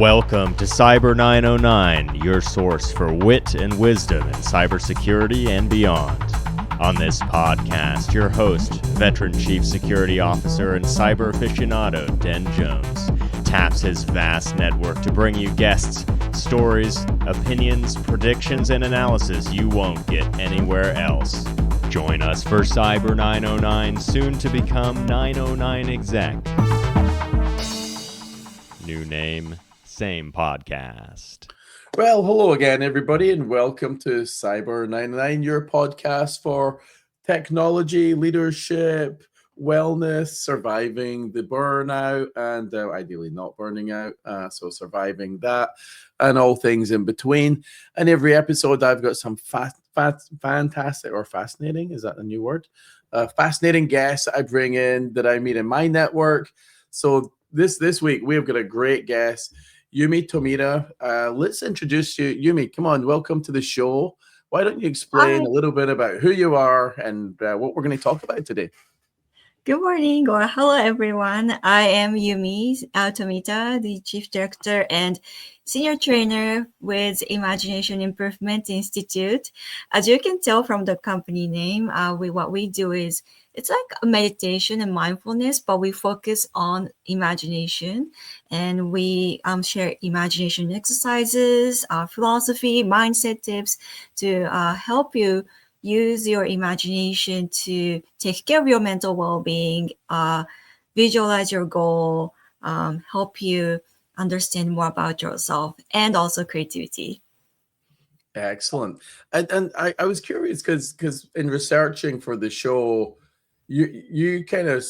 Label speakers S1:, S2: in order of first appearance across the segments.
S1: Welcome to Cyber909, your source for wit and wisdom in cybersecurity and beyond. On this podcast, your host, Veteran Chief Security Officer and cyber aficionado Den Jones, taps his vast network to bring you guests, stories, opinions, predictions, and analysis you won't get anywhere else. Join us for Cyber909, soon to become 909 Exec. New name, same podcast.
S2: Well, hello again, everybody, and welcome to Cyber909, your podcast for technology, leadership, wellness, surviving the burnout, and ideally not burning out, so surviving that, and all things in between. And every episode, I've got some fantastic or fascinating, is that a new word? Fascinating guests I bring in that I meet in my network. So this week, we've got a great guest, Yumi Tomita. Let's introduce you. Yumi, come on, welcome to the show. Why don't you explain
S3: Hi.
S2: a little bit about who you are and what we're going to talk about today?
S3: Good morning or hello everyone. I am Yumi Tomita, the Chief Director and Senior Trainer with Imagination Improvement Institute. As you can tell from the company name, what we do is it's like a meditation and mindfulness, but we focus on imagination and we share imagination exercises, philosophy, mindset tips to help you use your imagination to take care of your mental well-being, visualize your goal, help you understand more about yourself, and also creativity.
S2: Excellent. And I was curious because in researching for the show, you kind of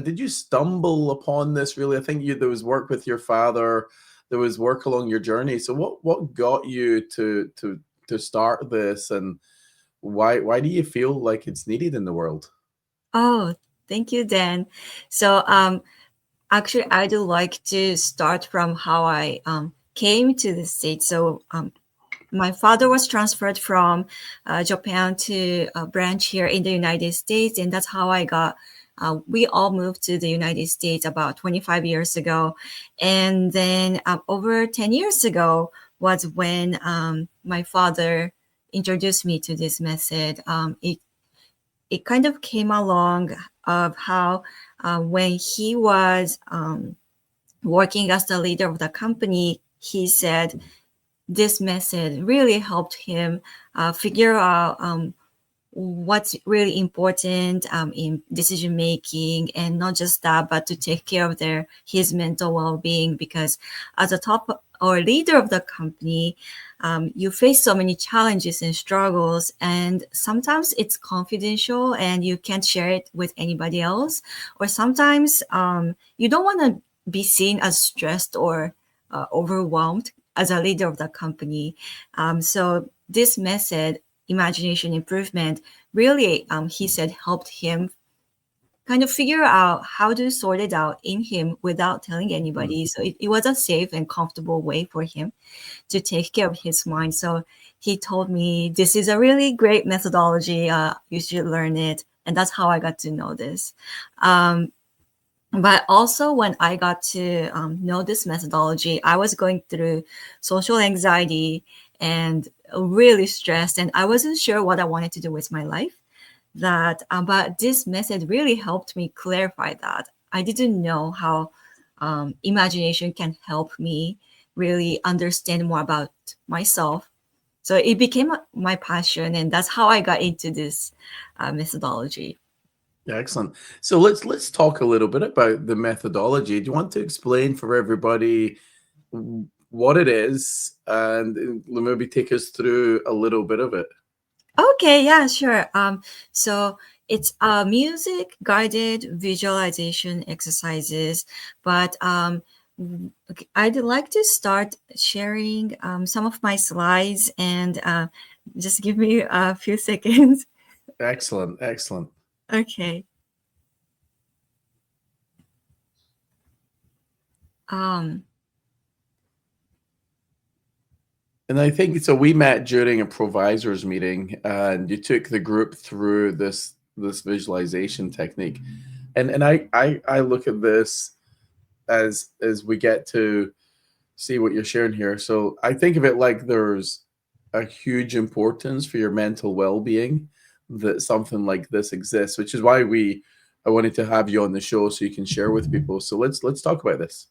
S2: did you stumble upon this really? I think there was work with your father, there was work along your journey. So what got you to start this, and why do you feel like it's needed in the world?
S3: Oh, thank you, Dan. So actually, I do like to start from how I came to the States. So my father was transferred from Japan to a branch here in the United States, and that's how we all moved to the United States about 25 years ago. And then over 10 years ago was when my father introduced me to this method. It kind of came along of how when he was working as the leader of the company, he said this method really helped him figure out what's really important in decision making, and not just that, but to take care of his mental well-being. Because as a top or leader of the company, you face so many challenges and struggles, and sometimes it's confidential and you can't share it with anybody else, or sometimes you don't want to be seen as stressed or overwhelmed as a leader of the company. So this method, imagination improvement, really, he said, helped him kind of figure out how to sort it out in him without telling anybody. So it was a safe and comfortable way for him to take care of his mind. So he told me, this is a really great methodology. You should learn it. And that's how I got to know this. But also when I got to know this methodology, I was going through social anxiety and really stressed, and I wasn't sure what I wanted to do with my life. But this method really helped me clarify that. I didn't know how imagination can help me really understand more about myself. So it became my passion, and that's how I got into this methodology.
S2: Excellent. So let's talk a little bit about the methodology. Do you want to explain for everybody what it is and maybe take us through a little bit of it?
S3: Okay, yeah, sure. So it's music guided visualization exercises, but I'd like to start sharing some of my slides, and just give me a few seconds.
S2: Excellent.
S3: Okay.
S2: And I think so. We met during a provisors meeting, and you took the group through this visualization technique. And I look at this as we get to see what you're sharing here. So I think of it like there's a huge importance for your mental well-being that something like this exists, which is why I wanted to have you on the show so you can share with people. So let's talk about this.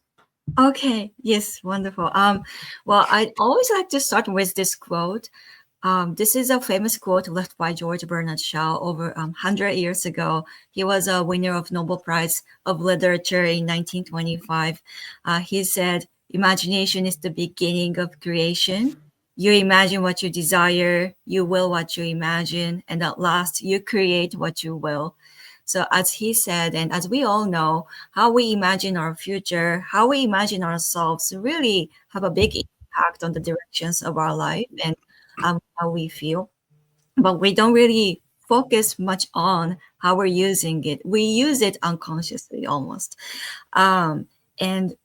S3: Okay, yes, wonderful. Well, I always like to start with this quote. This is a famous quote left by George Bernard Shaw over 100 years ago. He was a winner of Nobel Prize of Literature in 1925. He said, "Imagination is the beginning of creation. You imagine what you desire, you will what you imagine, and at last you create what you will." So, as he said, and as we all know, how we imagine our future, how we imagine ourselves really have a big impact on the directions of our life and how we feel. But we don't really focus much on how we're using it. We use it unconsciously almost. And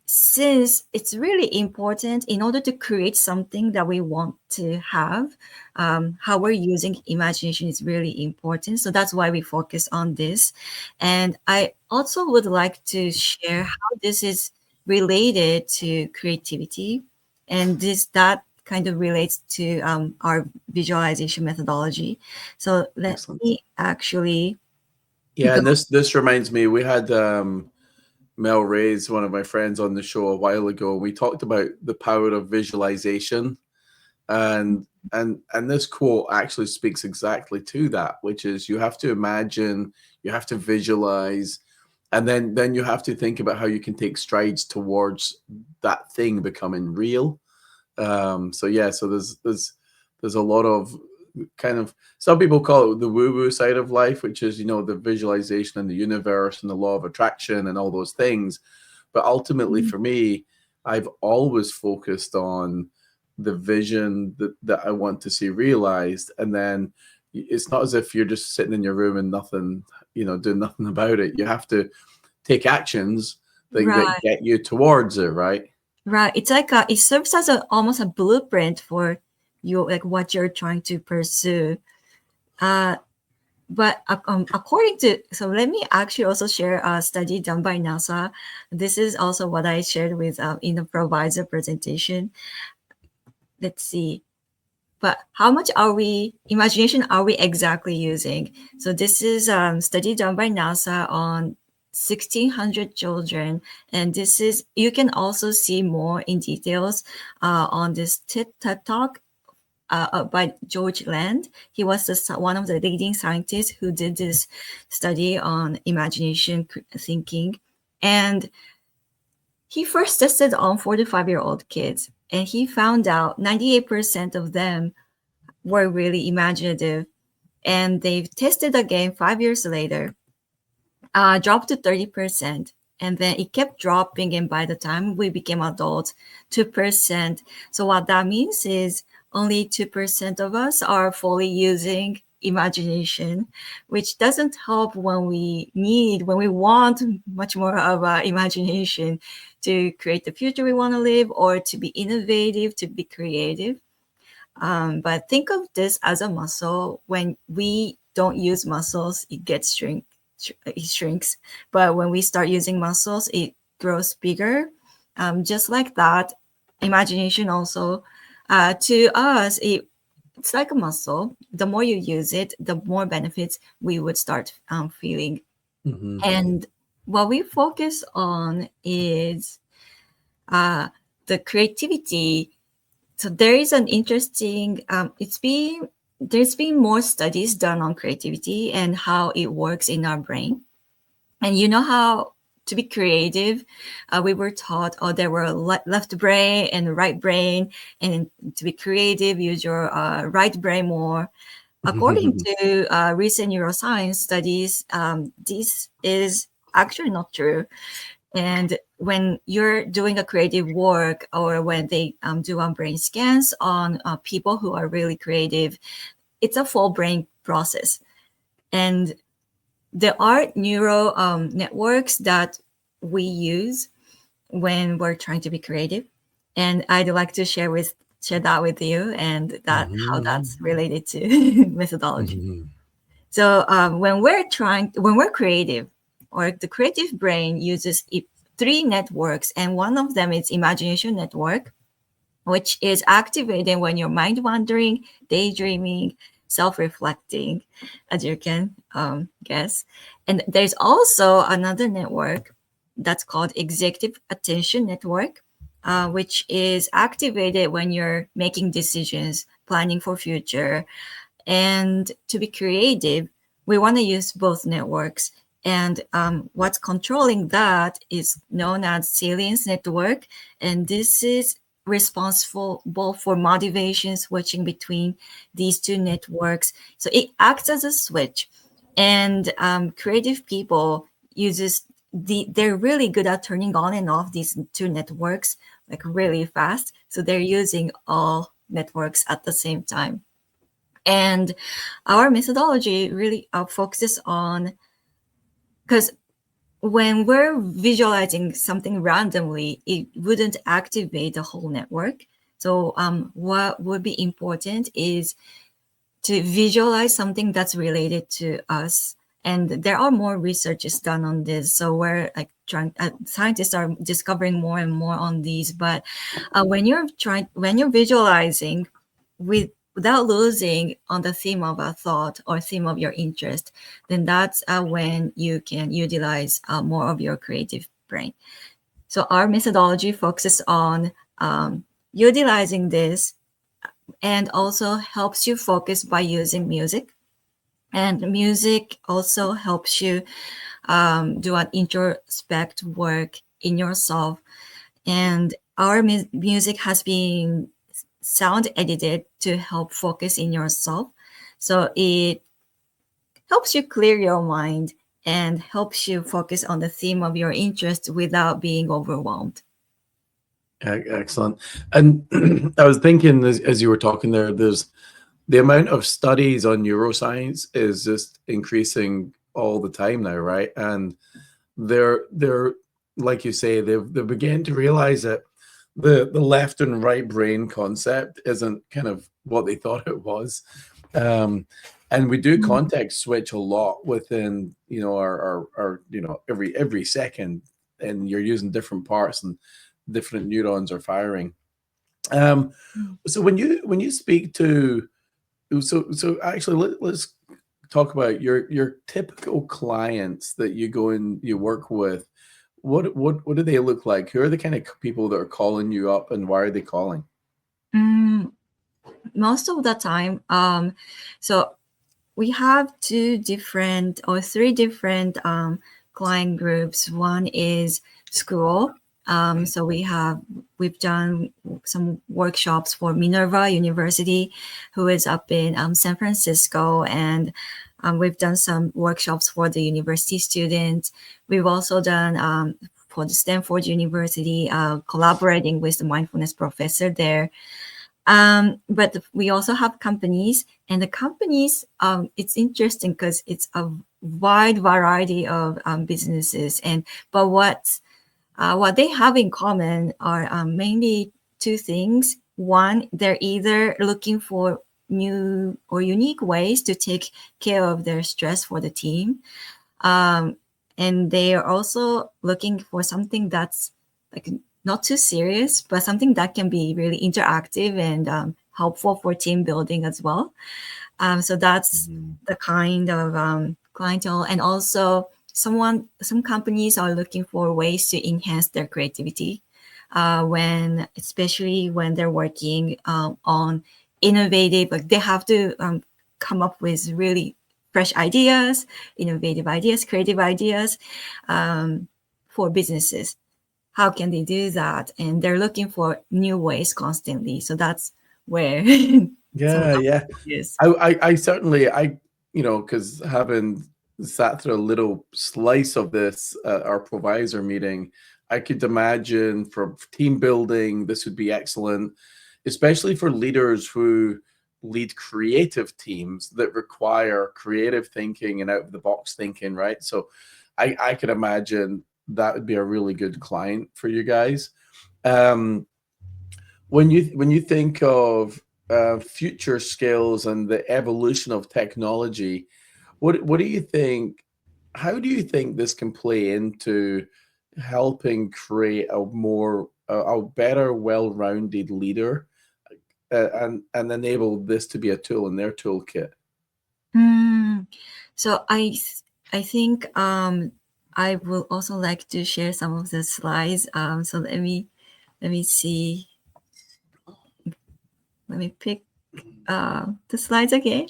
S3: since it's really important in order to create something that we want to have, how we're using imagination is really important. So that's why we focus on this. And I also would like to share how this is related to creativity, and that kind of relates to our visualization methodology. So let
S2: Excellent.
S3: me actually
S2: Yeah,
S3: go.
S2: and this reminds me, we had Mel Ray's, one of my friends, on the show a while ago. We talked about the power of visualization, and this quote actually speaks exactly to that, which is you have to imagine, you have to visualize, and then you have to think about how you can take strides towards that thing becoming real. So yeah, so there's a lot of kind of, some people call it the woo-woo side of life, which is, the visualization and the universe and the law of attraction and all those things. But ultimately for me, I've always focused on the vision that I want to see realized. And then it's not as if you're just sitting in your room and nothing, doing nothing about it. You have to take actions that
S3: Right.
S2: get you towards it, right?
S3: Right. It's like it serves as almost a blueprint for you, like what you're trying to pursue. Uh, but according to, so let me actually also share a study done by NASA. This is also what I shared with in the provisor presentation. Let's see. But how much imagination are we exactly using? So this is study done by NASA on 1,600 children. And this is, you can also see more in details on this TED Talk by George Land. He was one of the leading scientists who did this study on imagination thinking. And he first tested on 45-year-old kids. And he found out 98% of them were really imaginative. And they've tested again 5 years later, dropped to 30%. And then it kept dropping. And by the time we became adults, 2%. So what that means is only 2% of us are fully using imagination, which doesn't help when we want much more of imagination to create the future we want to live, or to be innovative, to be creative. But think of this as a muscle. When we don't use muscles, it shrinks. But when we start using muscles, it grows bigger. Just like that, imagination also, to us, it's like a muscle. The more you use it, the more benefits we would start feeling.
S2: Mm-hmm.
S3: And what we focus on is the creativity. So there is an interesting, there's been more studies done on creativity and how it works in our brain. And you know how to be creative, we were taught, there were left brain and right brain, and to be creative, use your right brain more. According to recent neuroscience studies, this is actually not true. And when you're doing a creative work, or when they do brain scans on people who are really creative, it's a full brain process. And there are neural networks that we use when we're trying to be creative. And I'd like to share that with you, and that how that's related to methodology.
S2: Mm-hmm.
S3: So when we're creative, or the creative brain uses three networks, and one of them is imagination network, which is activated when you're mind wandering, daydreaming, self-reflecting, as you can guess. And there's also another network that's called executive attention network, which is activated when you're making decisions, planning for future, and to be creative. We want to use both networks. And what's controlling that is known as salience network. And this is responsible for motivation switching between these two networks. So it acts as a switch. And creative people they're really good at turning on and off these two networks like really fast. So they're using all networks at the same time. And our methodology really focuses on, because when we're visualizing something randomly, it wouldn't activate the whole network. So what would be important is to visualize something that's related to us. And there are more researches done on this. So we're like scientists are discovering more and more on these. But when you're visualizing without losing on the theme of a thought or theme of your interest, then that's when you can utilize more of your creative brain. So our methodology focuses on utilizing this, and also helps you focus by using music. And music also helps you do an introspect work in yourself. And our music has been sound edited to help focus in yourself. So it helps you clear your mind and helps you focus on the theme of your interest without being overwhelmed.
S2: Excellent. And I was thinking as you were talking there, there's the amount of studies on neuroscience is just increasing all the time now, right? And they're like you say, they've began to realize that the left and right brain concept isn't kind of what they thought it was. And we do context switch a lot within, our every second, and you're using different parts and different neurons are firing. So when you speak to, so actually let's talk about your typical clients that you go and you work with. What do they look like? Who are the kind of people that are calling you up, and why are they calling?
S3: Most of the time, so we have three different client groups. One is school. So we've done some workshops for Minerva University, who is up in San Francisco, and we've done some workshops for the university students. We've also done for the Stanford University, collaborating with the mindfulness professor there. But we also have companies, and the companies, it's interesting because it's a wide variety of businesses, but what they have in common are mainly two things. One, they're either looking for new or unique ways to take care of their stress for the team. And they are also looking for something that's like not too serious, but something that can be really interactive and helpful for team building as well. So that's the kind of clientele. And also some companies are looking for ways to enhance their creativity especially when they're working on innovative, like they have to come up with really fresh ideas, innovative ideas, creative ideas for businesses. How can they do that? And they're looking for new ways constantly. So that's where
S2: Yeah. I certainly, because having sat through a little slice of this at our provisor meeting, I could imagine for team building, this would be excellent, especially for leaders who lead creative teams that require creative thinking and out of the box thinking, right? So I could imagine that would be a really good client for you guys. When you think of future skills and the evolution of technology, what do you think? How do you think this can play into helping create a better, well-rounded leader, and enable this to be a tool in their toolkit?
S3: So I think I will also like to share some of the slides. So let me see. Let me pick the slides again.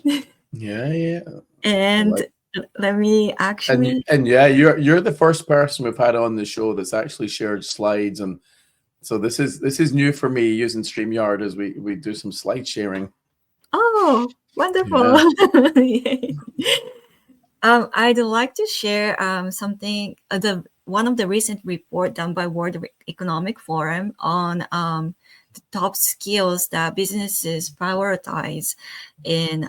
S2: Yeah.
S3: And let me actually.
S2: And yeah, you're the first person we've had on the show that's actually shared slides, and so this is new for me using StreamYard as we do some slide sharing.
S3: Oh, wonderful! Yay. I'd like to share something. One of the recent report done by World Economic Forum on the top skills that businesses prioritize in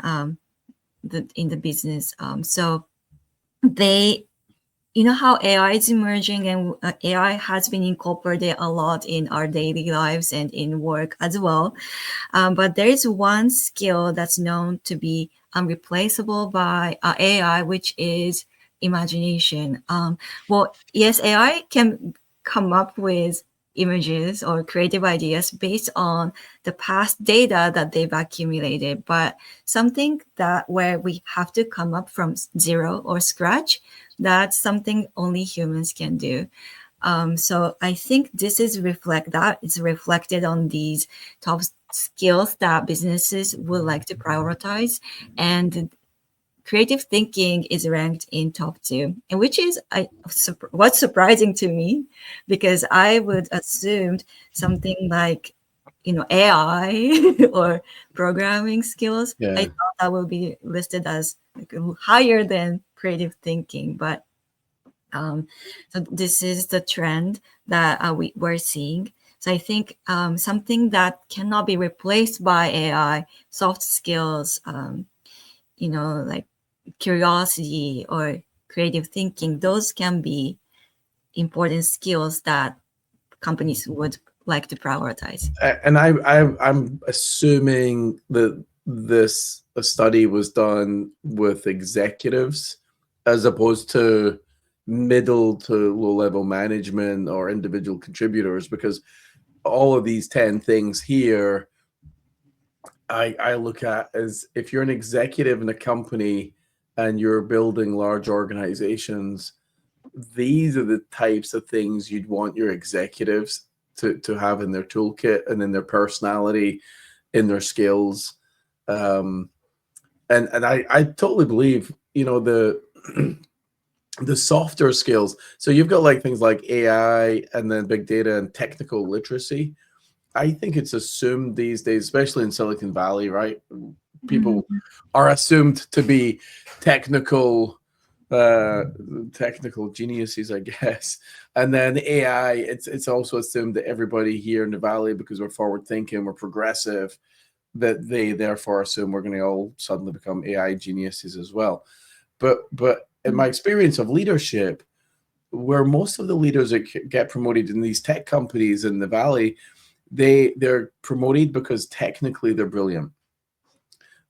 S3: the business. So they, how AI is emerging, and AI has been incorporated a lot in our daily lives and in work as well. But there is one skill that's known to be unreplaceable by AI, which is imagination. Well, yes, AI can come up with images or creative ideas based on the past data that they've accumulated, but something that where we have to come up from zero or scratch, that's something only humans can do. So I think this is it's reflected on these top skills that businesses would like to prioritize, and creative thinking is ranked in top 2, and which is what's surprising to me, because I would assume something like AI or programming skills.
S2: Yeah.
S3: I thought that would be listed as like higher than creative thinking, but so this is the trend that we're seeing. So I think something that cannot be replaced by AI, soft skills, like curiosity or creative thinking, those can be important skills that companies would like to prioritize.
S2: And I'm assuming that this study was done with executives as opposed to middle to low level management or individual contributors, because all of these 10 things here I look at as, if you're an executive in a company and you're building large organizations, these are the types of things you'd want your executives to have in their toolkit and in their personality, in their skills. And I totally believe, the the softer skills. So you've got like things like AI and then big data and technical literacy. I think it's assumed these days, especially in Silicon Valley, right? People are assumed to be technical geniuses, I guess. And then AI, it's also assumed that everybody here in the Valley, because we're forward thinking, we're progressive, that they therefore assume we're going to all suddenly become AI geniuses as well. But in my experience of leadership, where most of the leaders that get promoted in these tech companies in the Valley, they're promoted because technically they're brilliant.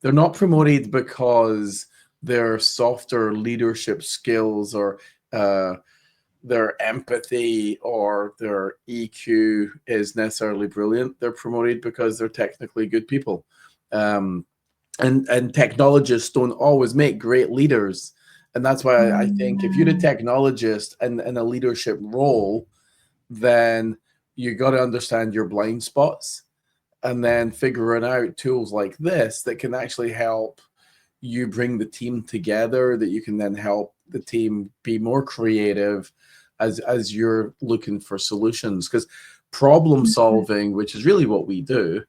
S2: They're not promoted because their softer leadership skills or their empathy or their EQ is necessarily brilliant. They're promoted because they're technically good people. And technologists don't always make great leaders. And that's why I think if you're a technologist and in a leadership role, then you got to understand your blind spots and then figuring out tools like this that can actually help you bring the team together, that you can then help the team be more creative as you're looking for solutions. Because problem solving, which is really what we do,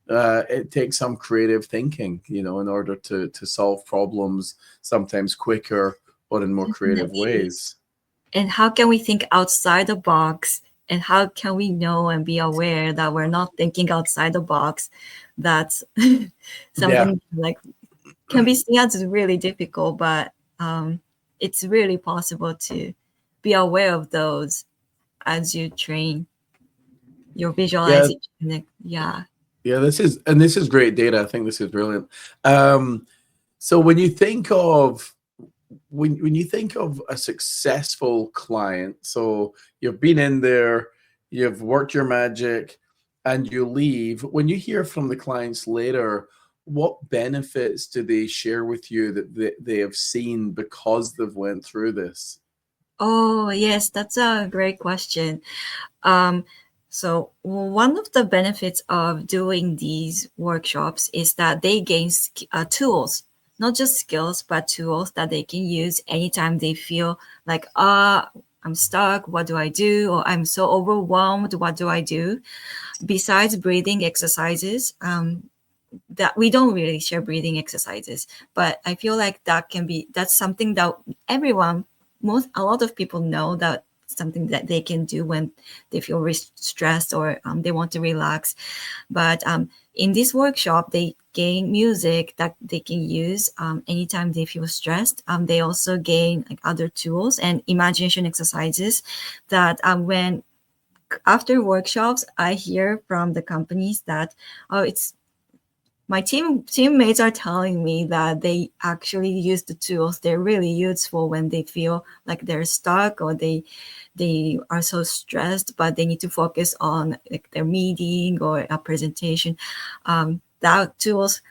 S2: it takes some creative thinking, in order to solve problems, sometimes quicker or in more creative ways.
S3: And how can we think outside the box? And how can we know and be aware that we're not thinking outside the box? That's something like can be seen as really difficult, but it's really possible to be aware of those as you train your visualization. Yeah.
S2: This is great data. I think this is brilliant. So when you think of when you think of a successful client, so you've been in there, you've worked your magic, and you leave. When you hear from the clients later, what benefits do they share with you that they have seen because they've went through this?
S3: Oh, yes, that's a great question. Um, so one of the benefits of doing these workshops is that they gain tools, not just skills, but tools that they can use anytime they feel like, I'm stuck. What do I do? Or I'm so overwhelmed. What do I do? Besides breathing exercises, that we don't really share breathing exercises, but I feel like that's something that everyone, a lot of people know, that something that they can do when they feel stressed or they want to relax. But in this workshop, they gain music that they can use anytime they feel stressed. They also gain like other tools and imagination exercises that when after workshops, I hear from the companies that, oh, it's my teammates are telling me that they actually use the tools. They're really useful when they feel like they're stuck or they are so stressed, but they need to focus on like their meeting or a presentation. That tools,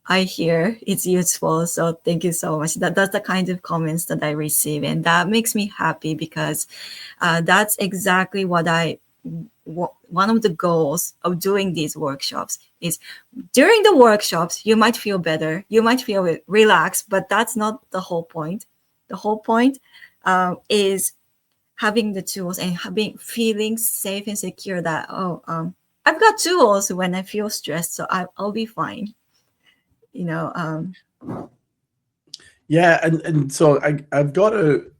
S3: I hear it's useful. So thank you so much. That's the kind of comments that I receive, and that makes me happy because that's exactly one of the goals of doing these workshops is during the workshops, you might feel better, you might feel relaxed, but that's not the whole point. The whole point is having the tools and feeling safe and secure that, I've got tools when I feel stressed, so I'll be fine.
S2: Yeah, and so I've got to.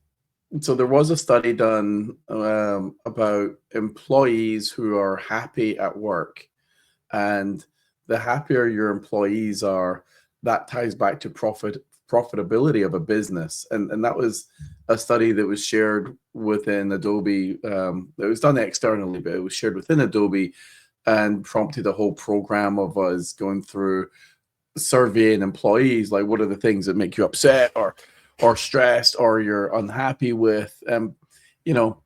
S2: So there was a study done about employees who are happy at work, and the happier your employees are, that ties back to profitability of a business, and that was a study that was shared within Adobe. It was done externally, but it was shared within Adobe, and prompted a whole program of us going through surveying employees, like what are the things that make you upset or stressed or you're unhappy with. You know,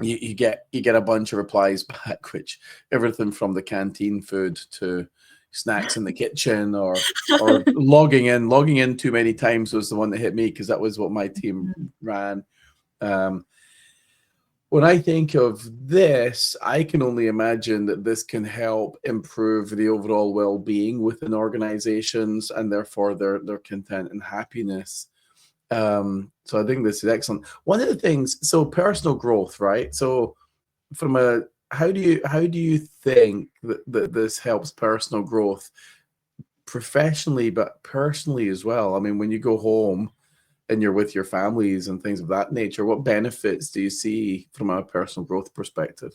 S2: you get a bunch of replies back, which everything from the canteen food to snacks in the kitchen or logging in too many times was the one that hit me, because that was what my team ran. When I think of this, I can only imagine that this can help improve the overall well-being within organizations and therefore their content and happiness. So I think this is excellent. One of the things, so personal growth, right? So how do you think that this helps personal growth professionally, but personally as well? I mean, when you go home and you're with your families and things of that nature, what benefits do you see from a personal growth perspective?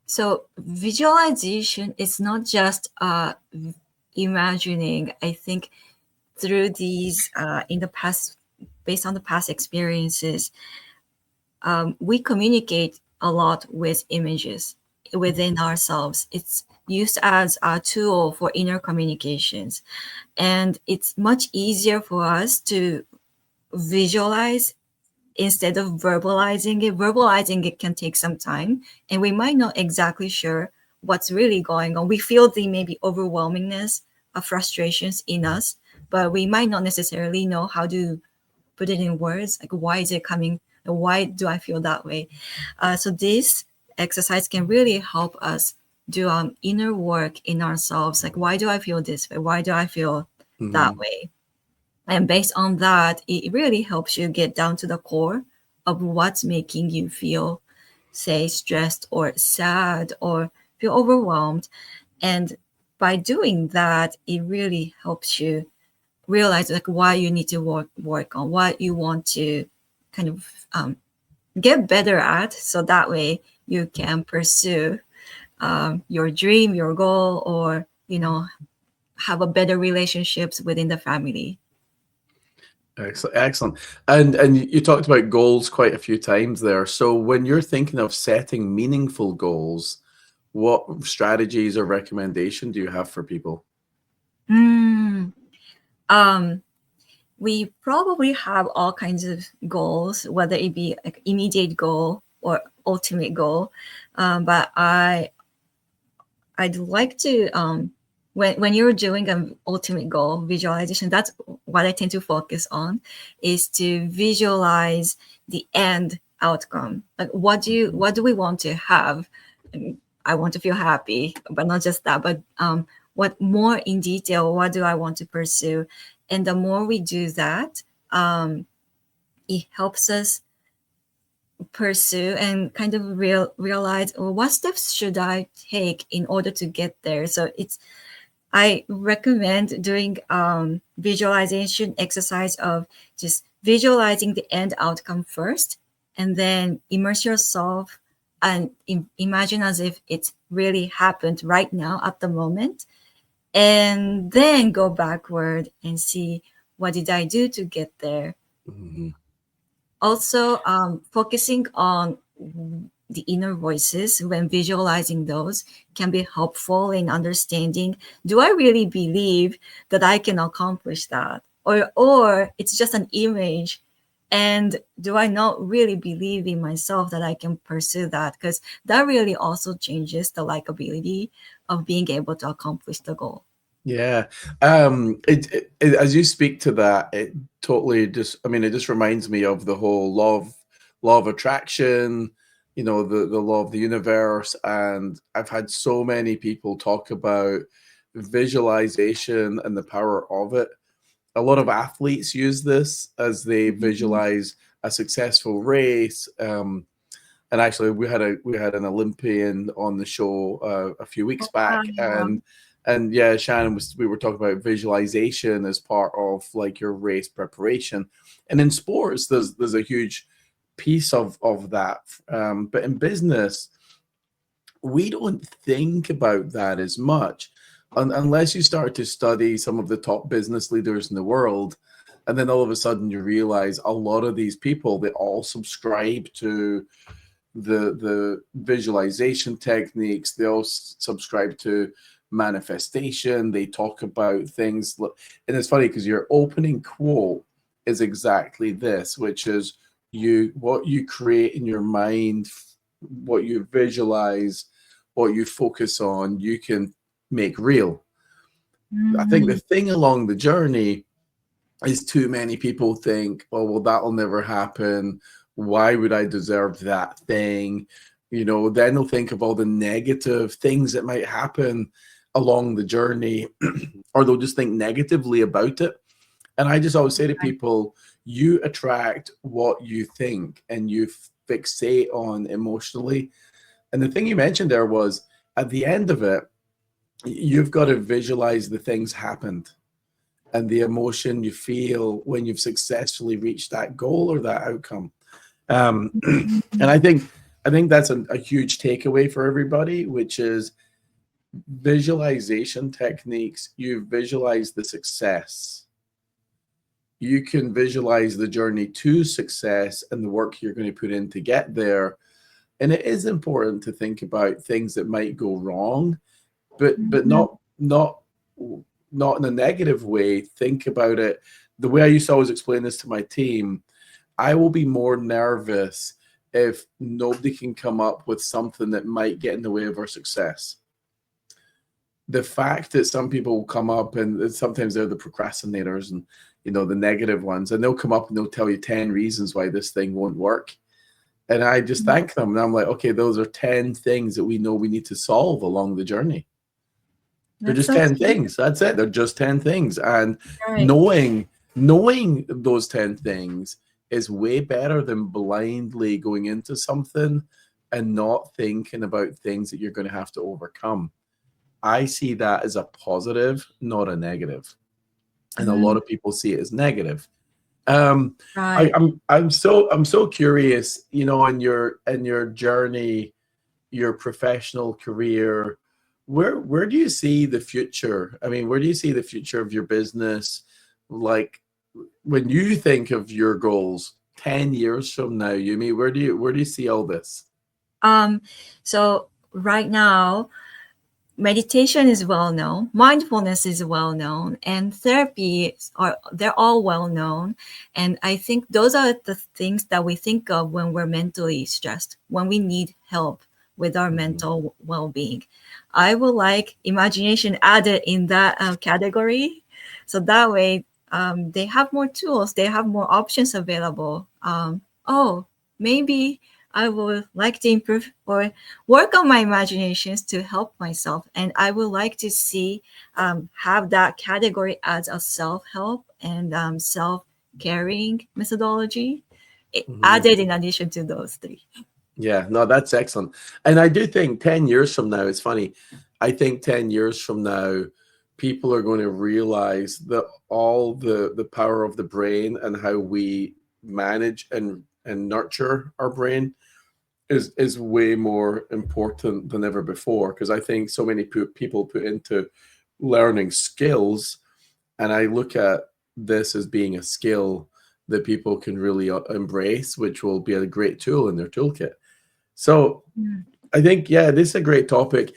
S3: So visualization is not just imagining. I think through these in the past, based on the past experiences, we communicate a lot with images within ourselves. It's used as a tool for inner communications, and it's much easier for us to visualize instead of verbalizing it. Verbalizing it can take some time, and we might not exactly sure what's really going on. We feel the maybe overwhelmingness of frustrations in us, but we might not necessarily know how to put it in words, like why is it coming, why do I feel that way. So this exercise can really help us do inner work in ourselves, like why do I feel this way, why do I feel that way. And based on that, it really helps you get down to the core of what's making you feel, say, stressed or sad or feel overwhelmed. And by doing that, it really helps you realize like why you need to work on, what you want to kind of get better at, so that way you can pursue your dream, your goal, or have a better relationships within the family.
S2: Excellent. And you talked about goals quite a few times there. So when you're thinking of setting meaningful goals, what strategies or recommendation do you have for people?
S3: we probably have all kinds of goals, whether it be like immediate goal or ultimate goal. But I'd like to when you're doing an ultimate goal visualization, that's what I tend to focus on, is to visualize the end outcome. Like what do we want to have? I want to feel happy, but not just that, but what more in detail, what do I want to pursue? And the more we do that, it helps us pursue and kind of realize, well, what steps should I take in order to get there. So I recommend doing visualization exercise of just visualizing the end outcome first, and then immerse yourself and imagine as if it's really happened right now at the moment, and then go backward and see what did I do to get there.
S2: Mm-hmm.
S3: Also, focusing on the inner voices when visualizing those can be helpful in understanding, do I really believe that I can accomplish that? Or it's just an image, and do I not really believe in myself that I can pursue that? Because that really also changes the likability of being able to accomplish the goal.
S2: Yeah. As you speak to that, it totally just, I mean, it just reminds me of the whole law of attraction, the law of the universe. And I've had so many people talk about visualization and the power of it. A lot of athletes use this as they visualize a successful race. And actually, we had an Olympian on the show a few weeks back, and yeah, Shannon we were talking about visualization as part of like your race preparation, and in sports, there's a huge piece of that. But in business, we don't think about that as much unless you start to study some of the top business leaders in the world. And then all of a sudden you realize a lot of these people, they all subscribe to the visualization techniques. They all subscribe to manifestation. They talk about things. And it's funny because your opening quote is exactly this, which is what you create in your mind, what you visualize, what you focus on, you can make real. I think the thing along the journey is too many people think, oh, well, that'll never happen. Why would I deserve that thing? Then they'll think of all the negative things that might happen along the journey, or they'll just think negatively about it. And I just always say to people, you attract what you think and you fixate on emotionally. And the thing you mentioned there was, at the end of it, you've got to visualize the things happened and the emotion you feel when you've successfully reached that goal or that outcome. And I think that's a huge takeaway for everybody, which is visualization techniques. You visualize the success. You can visualize the journey to success and the work you're going to put in to get there. And it is important to think about things that might go wrong, but not in a negative way. Think about it. The way I used to always explain this to my team, I will be more nervous if nobody can come up with something that might get in the way of our success. The fact that some people will come up, and sometimes they're the procrastinators and the negative ones, and they'll come up and they'll tell you 10 reasons why this thing won't work. And I just thank them. And I'm like, okay, those are 10 things that we know we need to solve along the journey. They're just 10 things. That's it. They're just 10 things. And knowing those 10 things is way better than blindly going into something and not thinking about things that you're going to have to overcome. I see that as a positive, not a negative. And a lot of people see it as negative. I'm so curious, in your journey, your professional career, where do you see the future? I mean, where do you see the future of your business? Like, when you think of your goals 10 years from now, Yumi, where do you see all this?
S3: So right now, meditation is well known, mindfulness is well known, and therapy they're all well known. And I think those are the things that we think of when we're mentally stressed, when we need help with our mental well-being. I would like imagination added in that category, so that way they have more tools, they have more options available. Maybe I would like to improve or work on my imaginations to help myself. And I would like to see, have that category as a self-help and self-caring methodology added in addition to those three.
S2: Yeah, no, that's excellent. And I do think 10 years from now, it's funny. I think 10 years from now, people are going to realize that all the power of the brain and how we manage and nurture our brain is way more important than ever before, because I think so many people put into learning skills, and I look at this as being a skill that people can really embrace, which will be a great tool in their toolkit. So I think, yeah, this is a great topic.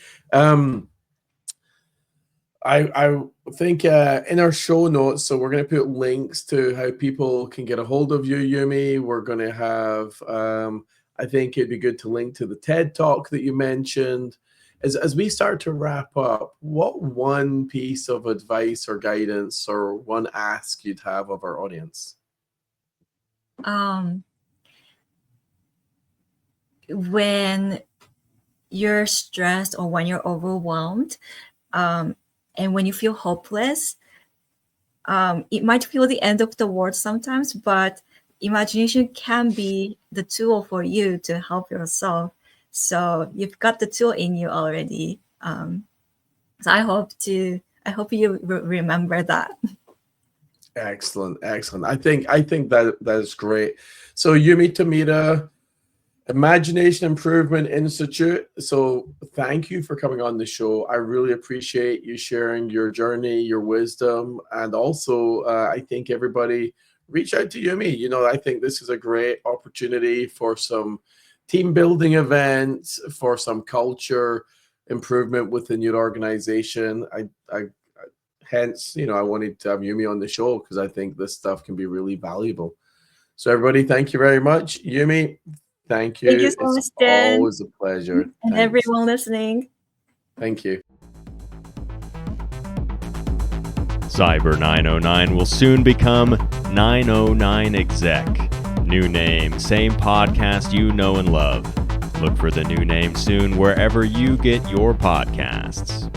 S2: I think in our show notes, so we're going to put links to how people can get a hold of you, Yumi. We're going to have, I think it'd be good to link to the TED Talk that you mentioned. As we start to wrap up, what one piece of advice or guidance or one ask you'd have of our audience?
S3: When you're stressed or when you're overwhelmed, and when you feel hopeless, it might feel the end of the world sometimes, but imagination can be the tool for you to help yourself. So you've got the tool in you already. So I hope you remember that.
S2: Excellent. I think that is great. So Yumi Tomita, Imagination Improvement Institute. So thank you for coming on the show. I really appreciate you sharing your journey, your wisdom, and also I think everybody reach out to Yumi. I think this is a great opportunity for some team building events, for some culture improvement within your organization. Hence, I wanted to have Yumi on the show because I think this stuff can be really valuable. So everybody, thank you very much. Yumi, thank you.
S3: Thank you so much, Dan.
S2: Always a pleasure.
S3: And
S2: Thanks.
S3: everyone listening.
S2: Thank you.
S1: Cyber909 will soon become 909 Exec. New name, same podcast you know and love. Look for the new name soon wherever you get your podcasts.